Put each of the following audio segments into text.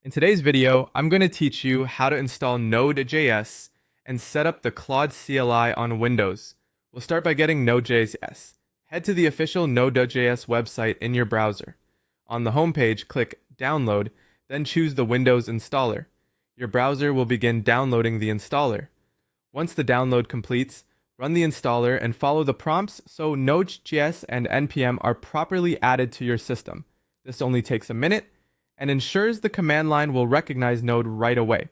In today's video, I'm going to teach you how to install Node.js and set up the Claude CLI on Windows. We'll start by getting Node.js. Head to the official Node.js website in your browser. On the homepage, click Download, then choose the Windows installer. Your browser will begin downloading the installer. Once the download completes, run the installer and follow the prompts so Node.js and npm are properly added to your system. This only takes a minute and ensures the command line will recognize Node right away.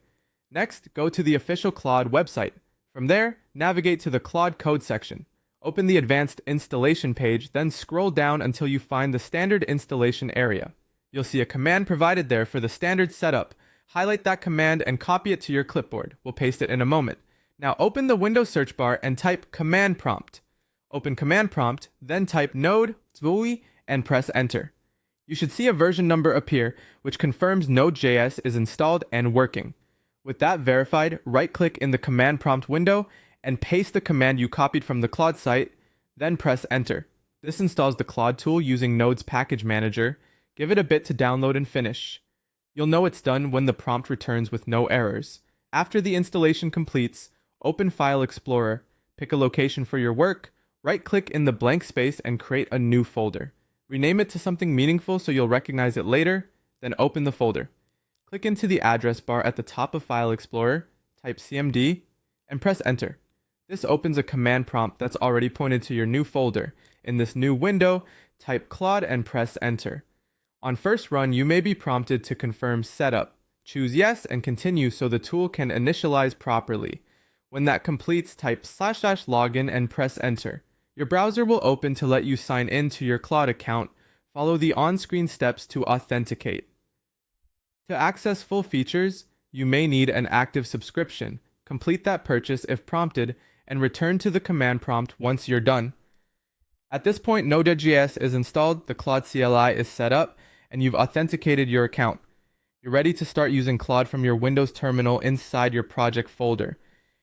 Next, go to the official Claude website. From there, navigate to the Claude Code section. Open the advanced installation page, then scroll down until you find the standard installation area. You'll see a command provided there for the standard setup. Highlight that command and copy it to your clipboard. We'll paste it in a moment. Now open the Windows search bar and type command prompt. Open command prompt, then type node zvui and press enter. You should see a version number appear, which confirms Node.js is installed and working. With that verified, right-click in the command prompt window and paste the command you copied from the Claude site, then press enter. This installs the Claude tool using Node's package manager. Give it a bit to download and finish. You'll know it's done when the prompt returns with no errors. After the installation completes, open File Explorer, pick a location for your work, right-click in the blank space and create a new folder. Rename it to something meaningful so you'll recognize it later, then open the folder. Click into the address bar at the top of File Explorer, type cmd, and press enter. This opens a command prompt that's already pointed to your new folder. In this new window, type Claude and press enter. On first run, you may be prompted to confirm setup. Choose yes and continue so the tool can initialize properly. When that completes, type /login and press enter. Your browser will open to let you sign in to your Claude account. Follow the on-screen steps to authenticate. To access full features, you may need an active subscription. Complete that purchase if prompted and return to the command prompt once you're done. At this point, Node.js is installed, the Claude CLI is set up, and you've authenticated your account. You're ready to start using Claude from your Windows terminal inside your project folder.